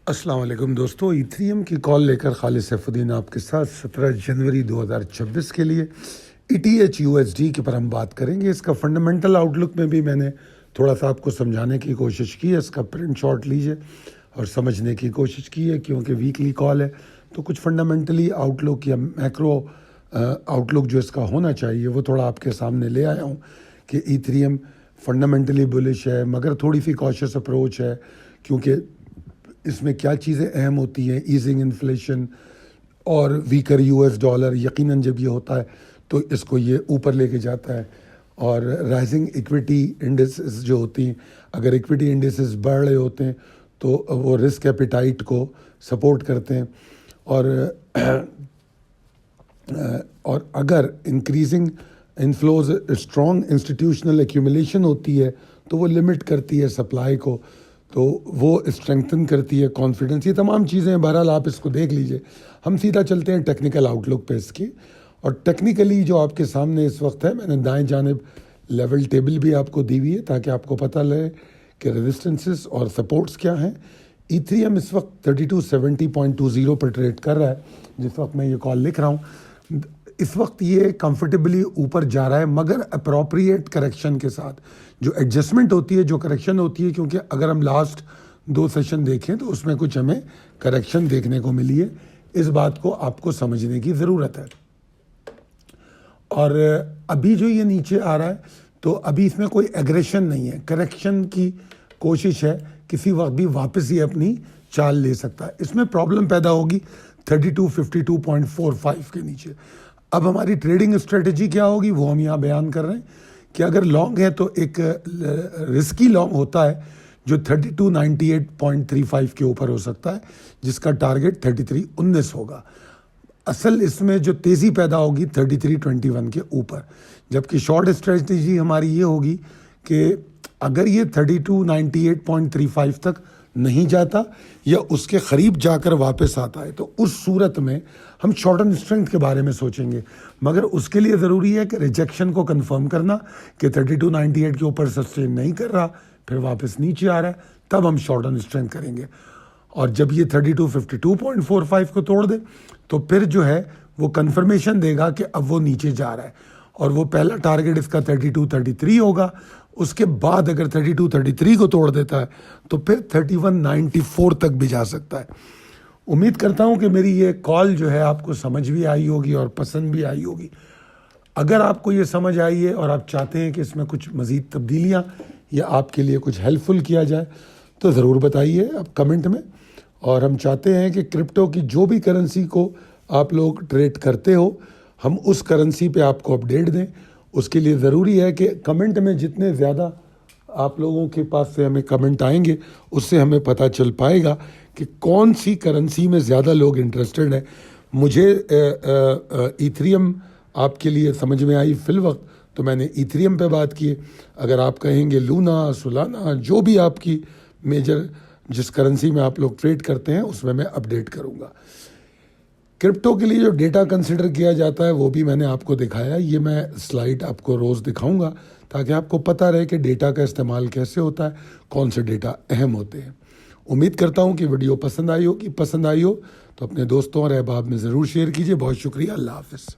अस्सलाम वालेकुम दोस्तों, इथेरियम की कॉल लेकर खालिद सैफुद्दीन आपके साथ 17 जनवरी 2026 के लिए ETH USD के पर हम बात करेंगे। इसका फंडामेंटल आउटलुक में भी मैंने थोड़ा सा आपको समझाने की कोशिश की है। इसका प्रिंट शॉट लीजिए और समझने की कोशिश की है, क्योंकि वीकली कॉल है तो कुछ फंडामेंटली आउटलुक या मैक्रो आउटलुक जो इसका होना चाहिए वो थोड़ा आपके सामने ले आया हूँ कि इथेरियम फंडामेंटली बुलिश है, मगर थोड़ी सी कॉशियस अप्रोच है, क्योंकि इसमें क्या चीज़ें अहम होती हैं, ईजिंग इन्फ्लेशन और वीकर US डॉलर। यकीनन जब ये होता है तो इसको ये ऊपर लेके जाता है। और राइजिंग इक्विटी इंडेसेस जो होती हैं, अगर इक्विटी इंडेसेस बढ़ रहे होते हैं तो वो रिस्क एपिटाइट को सपोर्ट करते हैं। और अगर increasing inflows strong institutional accumulation होती है तो वो लिमिट करती है सप्लाई को, तो वो स्ट्रेंथन करती है कॉन्फिडेंस। ये तमाम चीज़ें हैं, बहरहाल आप इसको देख लीजिए। हम सीधा चलते हैं टेक्निकल आउटलुक पे इसकी। और टेक्निकली जो आपके सामने इस वक्त है, मैंने दाएं जानिब लेवल टेबल भी आपको दी हुई है ताकि आपको पता लगे कि रेजिस्टेंसेस और सपोर्ट्स क्या हैं। इथेरियम इस वक्त 3270.20 पर ट्रेड कर रहा है जिस वक्त मैं ये कॉल लिख रहा हूँ। इस वक्त ये कंफर्टेबली ऊपर जा रहा है, मगर अप्रोप्रिएट करेक्शन के साथ। जो एडजस्टमेंट होती है, जो करेक्शन होती है, क्योंकि अगर हम लास्ट 2 सेशन देखें तो उसमें कुछ हमें करेक्शन देखने को मिली है। इस बात को आपको समझने की ज़रूरत है। और अभी जो ये नीचे आ रहा है तो अभी इसमें कोई एग्रेशन नहीं है, करेक्शन की कोशिश है, किसी वक्त भी वापस ये अपनी चाल ले सकता है। इसमें प्रॉब्लम पैदा होगी 3252.45 के नीचे। अब हमारी ट्रेडिंग स्ट्रेटजी क्या होगी वो हम यहाँ बयान कर रहे हैं कि अगर लॉन्ग है तो एक रिस्की लॉन्ग होता है जो 3298.35 के ऊपर हो सकता है, जिसका टारगेट 3319 होगा। असल इसमें जो तेज़ी पैदा होगी 3321 के ऊपर, जबकि शॉर्ट स्ट्रेटजी हमारी ये होगी कि अगर ये 3298.35 तक नहीं जाता या उसके करीब जाकर वापस आता है तो उस सूरत में हम शॉर्ट टर्म स्ट्रेंथ के बारे में सोचेंगे। मगर उसके लिए ज़रूरी है कि रिजेक्शन को कंफर्म करना कि 3298 के ऊपर सस्टेन नहीं कर रहा, फिर वापस नीचे आ रहा है, तब हम शॉर्ट टर्म स्ट्रेंथ करेंगे। और जब ये 3252.45 को तोड़ दे तो फिर जो है वो कंफर्मेशन देगा कि अब वो नीचे जा रहा है, और वो पहला टारगेट इसका 3233 होगा। उसके बाद अगर 3233 को तोड़ देता है तो फिर 3194 तक भी जा सकता है। उम्मीद करता हूं कि मेरी ये कॉल जो है आपको समझ भी आई होगी और पसंद भी आई होगी। अगर आपको ये समझ आई है और आप चाहते हैं कि इसमें कुछ मज़ीद तब्दीलियां या आपके लिए कुछ हेल्पफुल किया जाए तो ज़रूर बताइए आप कमेंट में। और हम चाहते हैं कि क्रिप्टो की जो भी करेंसी को आप लोग ट्रेड करते हो, हम उस करेंसी पे आपको अपडेट दें। उसके लिए ज़रूरी है कि कमेंट में जितने ज़्यादा आप लोगों के पास से हमें कमेंट आएंगे उससे हमें पता चल पाएगा कि कौन सी करेंसी में ज़्यादा लोग इंटरेस्टेड हैं। मुझे इथेरियम आपके लिए समझ में आई फिल वक्त, तो मैंने इथेरियम पे बात की। अगर आप कहेंगे लूना, सोलाना, जो भी आपकी मेजर जिस करेंसी में आप लोग ट्रेड करते हैं उसमें मैं अपडेट करूँगा। क्रिप्टो के लिए जो डेटा कंसिडर किया जाता है वो भी मैंने आपको दिखाया। ये मैं स्लाइड आपको रोज़ दिखाऊंगा ताकि आपको पता रहे कि डेटा का इस्तेमाल कैसे होता है, कौन से डेटा अहम होते हैं। उम्मीद करता हूँ कि वीडियो पसंद आई हो तो अपने दोस्तों और अहबाब में ज़रूर शेयर कीजिए। बहुत शुक्रिया। अल्लाह हाफ़िज़।